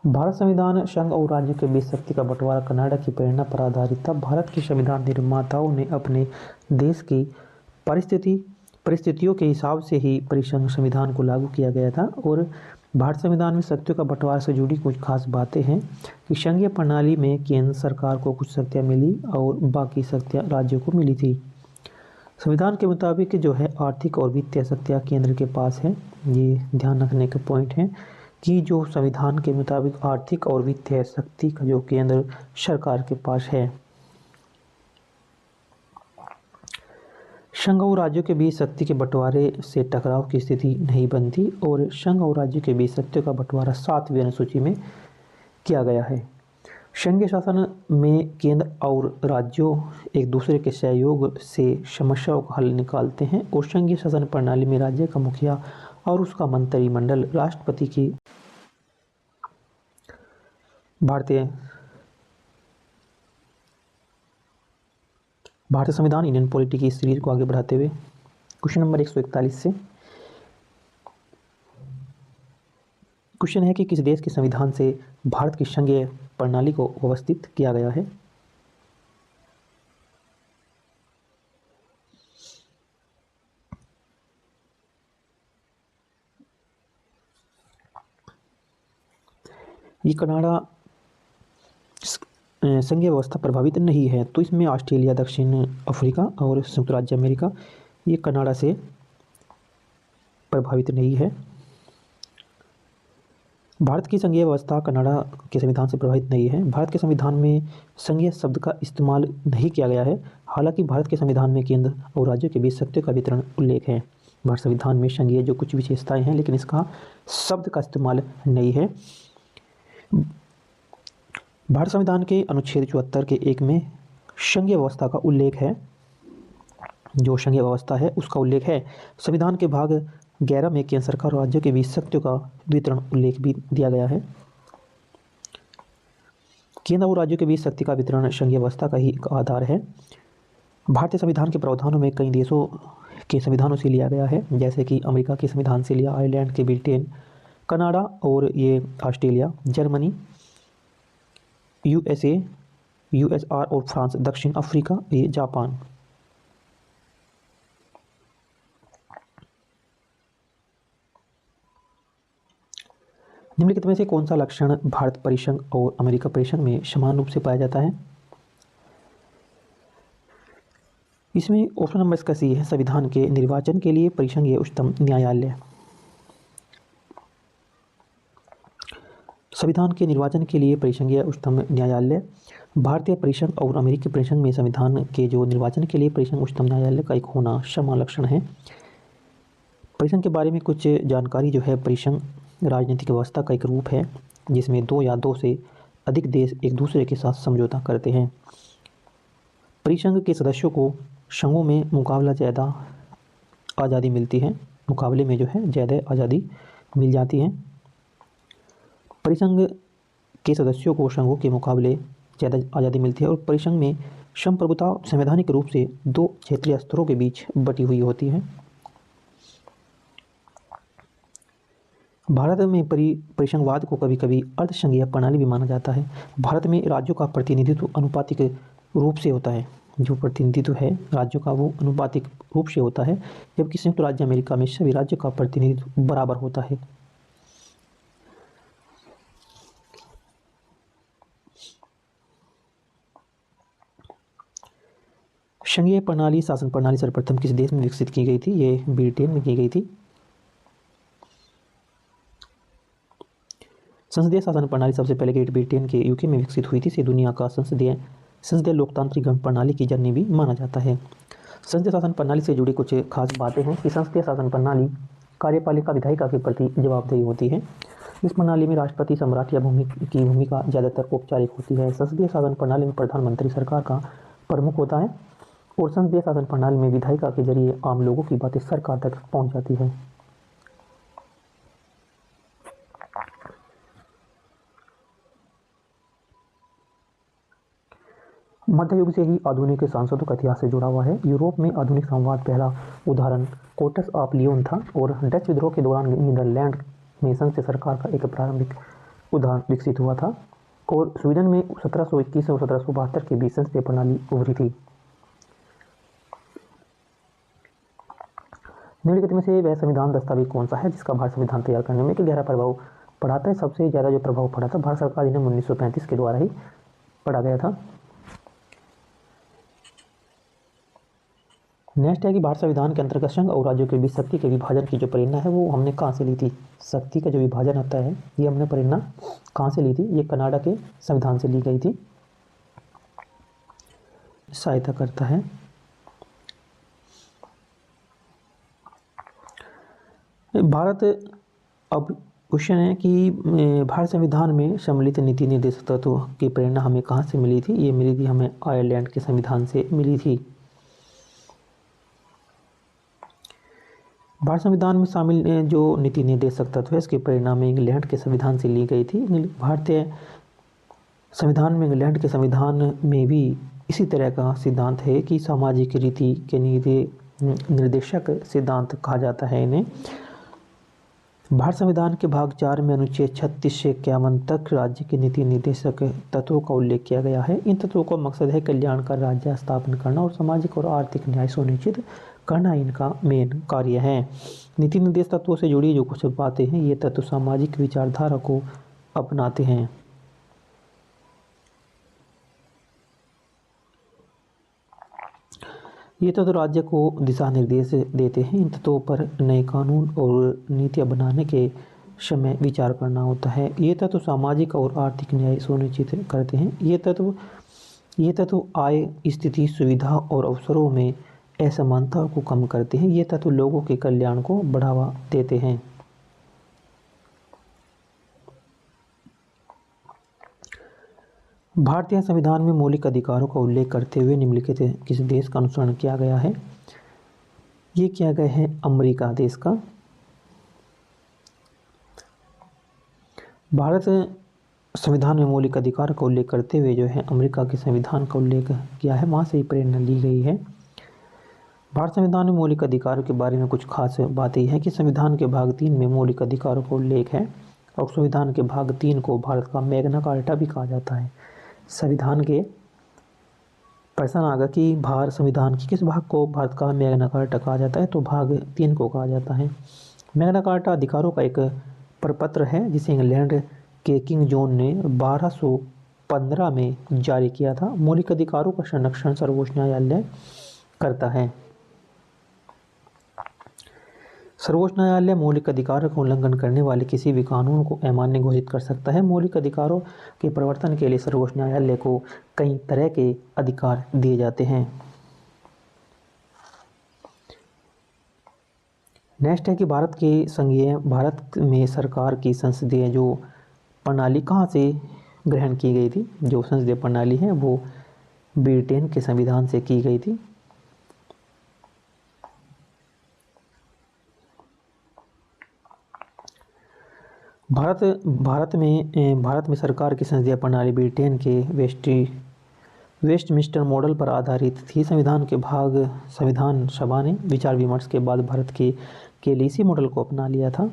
भारत संविधान संघ और राज्यों के बीच शक्ति का बंटवारा कनाडा की प्रेरणा पर आधारित था। भारत के संविधान निर्माताओं ने अपने देश की परिस्थितियों के हिसाब से ही परिसंघ संविधान को लागू किया गया था। और भारत संविधान में शक्तियों का बंटवारा से जुड़ी कुछ खास बातें हैं कि संघीय प्रणाली में केंद्र सरकार को कुछ शक्तियाँ मिली और बाकी शक्तियाँ राज्यों को मिली थी। संविधान के मुताबिक जो है आर्थिक और वित्तीय शक्तियाँ केंद्र के पास हैं। ये ध्यान रखने का पॉइंट है कि जो संविधान के मुताबिक आर्थिक और वित्तीय शक्ति का जो केंद्र सरकार के पास है। संघ और राज्यों के बीच शक्ति के बंटवारे से टकराव की स्थिति नहीं बनती और संघ और राज्यों के बीच शक्तियों का बंटवारा 7वीं अनुसूची में किया गया है। संघीय शासन में केंद्र और राज्यों एक दूसरे के सहयोग से समस्याओं का हल निकालते हैं और संघीय शासन प्रणाली में राज्य का मुखिया और उसका मंत्रिमंडल राष्ट्रपति की भारतीय संविधान इंडियन पॉलिटी की सीरीज को आगे बढ़ाते हुए क्वेश्चन नंबर 141 से क्वेश्चन है कि किस देश के संविधान से भारत की संघीय प्रणाली को व्यवस्थित किया गया है। ये कनाडा संघीय व्यवस्था प्रभावित नहीं है, तो इसमें ऑस्ट्रेलिया, दक्षिण अफ्रीका और संयुक्त राज्य अमेरिका ये कनाडा से प्रभावित नहीं है। भारत की संघीय व्यवस्था कनाडा के संविधान से प्रभावित नहीं है। भारत के संविधान में संघीय शब्द का इस्तेमाल नहीं किया गया है। हालांकि भारत के संविधान में केंद्र और राज्यों के बीच शक्तियों का वितरण उल्लेख है। भारत संविधान में संघीय जो कुछ विशेषताएं हैं, लेकिन इसका शब्द का इस्तेमाल नहीं है। भारत संविधान के अनुच्छेद 74 के 1 में संघीय व्यवस्था का उल्लेख है। जो संघीय व्यवस्था है उसका उल्लेख है। संविधान के भाग 11 में केंद्र सरकार और राज्यों के बीच शक्तियों का वितरण उल्लेख भी दिया गया है। केंद्र और राज्यों के बीच शक्ति का वितरण संघीय व्यवस्था का ही एक आधार है। भारतीय संविधान के प्रावधानों में कई देशों के संविधानों से लिया गया है, जैसे कि अमेरिका के संविधान से लिया, आयरलैंड के, ब्रिटेन, कनाडा और ये ऑस्ट्रेलिया, जर्मनी, यूएसए, यूएसआर और फ्रांस, दक्षिण अफ्रीका, ये जापान। निम्नलिखित में से कौन सा लक्षण भारत परिसंघ और अमेरिका परिसंघ में समान रूप से पाया जाता है। इसमें ऑप्शन नंबर इसका सी है, संविधान के निर्वाचन के लिए परिसंघीय उच्चतम न्यायालय। संविधान के निर्वाचन के लिए परिसंघीय उच्चतम न्यायालय। भारतीय परिसंघ और अमेरिकी परिसंघ में संविधान के जो निर्वाचन के लिए परिसंघ उच्चतम न्यायालय का एक होना समान लक्षण है। परिसंघ के बारे में कुछ जानकारी जो है, परिसंघ राजनीतिक व्यवस्था का एक रूप है जिसमें 2 या 2 से अधिक देश एक दूसरे के साथ समझौता करते हैं। परिसंघ के सदस्यों को संघों में मुकाबला ज़्यादा आज़ादी मिलती है, मुकाबले में जो है ज़्यादा आज़ादी मिल जाती है। परिसंघ के सदस्यों को संघों के मुकाबले ज़्यादा आज़ादी मिलती है और परिसंघ में संप्रभुता संवैधानिक रूप से 2 क्षेत्रीय स्तरों के बीच बटी हुई होती है। भारत में परिसंघवाद को कभी कभी अर्धसंघीय प्रणाली भी माना जाता है। भारत में राज्यों का प्रतिनिधित्व अनुपातिक रूप से होता है। जो प्रतिनिधित्व है राज्यों का वो अनुपातिक रूप से होता है, जबकि संयुक्त राज्य अमेरिका में सभी राज्यों का प्रतिनिधित्व बराबर होता है। संघीय प्रणाली, शासन प्रणाली सर्वप्रथम किस देश में विकसित की गई थी। ये ब्रिटेन में की गई थी। संसदीय शासन प्रणाली सबसे पहले ग्रेट ब्रिटेन के यूके में विकसित हुई थी। इसे दुनिया का संसदीय लोकतांत्रिक गण प्रणाली की जननी भी माना जाता है। संसदीय शासन प्रणाली से जुड़ी कुछ खास बातें हैं कि संसदीय शासन प्रणाली कार्यपालिका विधायिका के प्रति जवाबदेही होती है। इस प्रणाली में राष्ट्रपति, सम्राट या की भूमिका ज़्यादातर औपचारिक होती है। संसदीय शासन प्रणाली में प्रधानमंत्री सरकार का प्रमुख होता है और संसदीय शासन प्रणाली में विधायिका के जरिए आम लोगों की बातें सरकार तक पहुँच जाती है। मध्य युग से ही आधुनिक सांसदों का इतिहास से जुड़ा हुआ है। यूरोप में आधुनिक संवाद पहला उदाहरण कोर्ट्स ऑफ लियोन था और डच विद्रोह के दौरान नीदरलैंड में संघ सरकार का एक प्रारंभिक उदाहरण विकसित हुआ था और स्वीडन में 1721 और 1772 के बीच संसदीय प्रणाली उभरी थी। निम्नलिखित में से वह संविधान दस्तावेज कौन सा है जिसका भारत संविधान तैयार करने में एक गहरा प्रभाव पड़ाता है? सबसे ज़्यादा जो प्रभाव पड़ा था भारत सरकार अधिनियम 1935 के द्वारा ही पढ़ा गया था। नेक्स्ट है कि भारत संविधान के अंतर्गत संघ और राज्यों के बीच शक्ति के विभाजन की जो प्रेरणा है वो हमने कहाँ से ली थी? शक्ति का जो विभाजन होता है ये हमने प्रेरणा कहाँ से ली थी? ये कनाडा के संविधान से ली गई थी। सहायता करता है। भारत अब क्वेश्चन है कि भारत संविधान में सम्मिलित नीति निर्देशक तत्वों की प्रेरणा हमें कहाँ से मिली थी? ये मिली थी हमें आयरलैंड के संविधान से मिली थी। भारत संविधान में शामिल जो नीति निर्देशक तत्व है इसकी प्रेरणा में इंग्लैंड के संविधान से ली गई थी। भारतीय संविधान में इंग्लैंड के संविधान में भी इसी तरह का सिद्धांत है कि सामाजिक रीति के निर्देशक सिद्धांत कहा जाता है इन्हें। भारत संविधान के भाग 4 में अनुच्छेद 36 से 51 तक राज्य के नीति निर्देशक तत्वों का उल्लेख किया गया है। इन तत्वों का मकसद है कल्याणकारी राज्य स्थापन करना और सामाजिक और आर्थिक न्याय सुनिश्चित करना इनका मेन कार्य है। नीति निर्देश तत्वों से जुड़ी जो कुछ बातें हैं ये तत्व सामाजिक विचारधारा को अपनाते हैं। ये तत्व राज्य को दिशा निर्देश देते हैं। इन तत्वों पर नए कानून और नीतियाँ बनाने के समय विचार करना होता है। ये तत्व सामाजिक और आर्थिक न्याय सुनिश्चित करते हैं। ये तत्व आय, स्थिति, सुविधा और अवसरों में असमानता को कम करते हैं। ये तत्व लोगों के कल्याण को बढ़ावा देते हैं। भारतीय संविधान में मौलिक अधिकारों का उल्लेख करते हुए निम्नलिखित किस देश का अनुसरण किया गया है? ये किया गया है अमेरिका देश का। भारत संविधान में मौलिक अधिकार का उल्लेख करते हुए जो है अमेरिका के संविधान का उल्लेख किया है, वहाँ से ही प्रेरणा ली गई है। भारत संविधान में मौलिक अधिकारों के बारे में कुछ खास बातें यह है कि संविधान के भाग 3 में मौलिक अधिकारों का उल्लेख है और संविधान के भाग 3 को भारत का मैग्ना कार्टा भी कहा जाता है। संविधान के प्रश्न आगा कि भारत संविधान के किस भाग को भारत का मैग्ना कार्टा कहा जाता है? तो भाग 3 को कहा जाता है। मैग्ना कार्टा अधिकारों का एक प्रपत्र है जिसे इंग्लैंड के किंग जॉन ने 1215 में जारी किया था। मौलिक अधिकारों का संरक्षण सर्वोच्च न्यायालय करता है। सर्वोच्च न्यायालय मौलिक अधिकारों का उल्लंघन करने वाले किसी भी कानून को अमान्य घोषित कर सकता है। मौलिक अधिकारों के प्रवर्तन के लिए सर्वोच्च न्यायालय को कई तरह के अधिकार दिए जाते हैं। नेक्स्ट है कि भारत में सरकार की संसदीय जो प्रणाली कहाँ से ग्रहण की गई थी? जो संसदीय प्रणाली है वो ब्रिटेन के संविधान से की गई थी। भारत में सरकार की संसदीय प्रणाली ब्रिटेन के वेस्टमिंस्टर मॉडल पर आधारित थी। संविधान सभा ने विचार विमर्श के बाद भारत के लिए इसी मॉडल को अपना लिया था।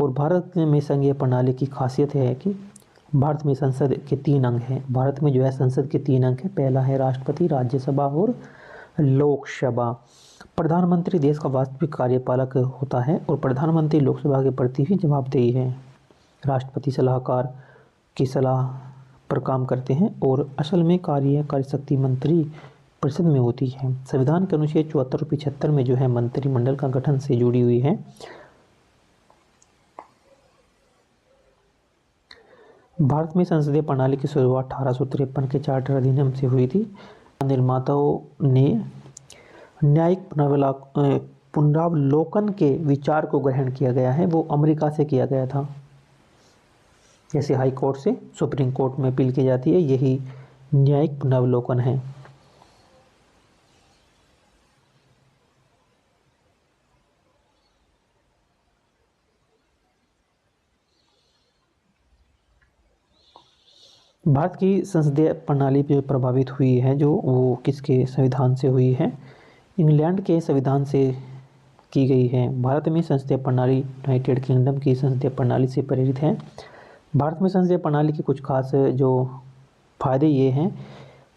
और भारत में संघीय प्रणाली की खासियत है कि भारत में संसद के 3 अंग हैं। भारत में जो है संसद के 3 अंग हैं। पहला है राष्ट्रपति, राज्यसभा और लोकसभा। प्रधानमंत्री देश का वास्तविक कार्यपालक होता है और प्रधानमंत्री लोकसभा के प्रति भी जवाबदेही है। राष्ट्रपति सलाहकार की सलाह पर काम करते हैं और असल में कार्यकारी शक्ति मंत्री परिषद में होती है। संविधान के अनुच्छेद 74 और 75 में जो है मंत्रिमंडल का गठन से जुड़ी हुई है। भारत में संसदीय प्रणाली की शुरुआत 1853 के चार्टर अधिनियम से हुई थी। निर्माताओं ने न्यायिक पुनरावलोकन के विचार को ग्रहण किया गया है वो अमेरिका से किया गया था। जैसे हाई कोर्ट से सुप्रीम कोर्ट में अपील की जाती है, यही न्यायिक पुनरावलोकन है। भारत की संसदीय प्रणाली जो प्रभावित हुई है जो वो किसके संविधान से हुई है? इंग्लैंड के संविधान से की गई है। भारत में संसदीय प्रणाली यूनाइटेड किंगडम की संसदीय प्रणाली से प्रेरित है। भारत में संसदीय प्रणाली के कुछ खास जो फायदे ये हैं,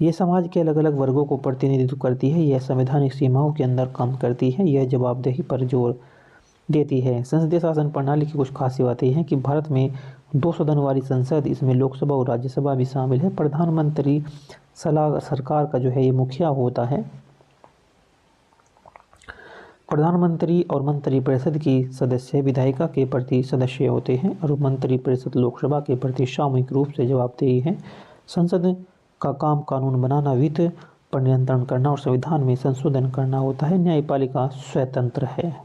ये समाज के अलग अलग वर्गों को प्रतिनिधित्व करती है, यह संवैधानिक सीमाओं के अंदर काम करती है, यह जवाबदेही पर जोर देती है। संसदीय शासन प्रणाली की कुछ खास बातें हैं कि भारत में 2 सदन वाली संसद, इसमें लोकसभा और राज्यसभा भी शामिल है। प्रधानमंत्री सलाह सरकार का जो है ये मुखिया होता है। प्रधानमंत्री और मंत्रिपरिषद की सदस्य विधायिका के प्रति सदस्य होते हैं और मंत्रिपरिषद लोकसभा के प्रति सामूहिक रूप से जवाबदेही है। संसद का काम कानून बनाना, वित्त पर नियंत्रण करना और संविधान में संशोधन करना होता है। न्यायपालिका स्वतंत्र है।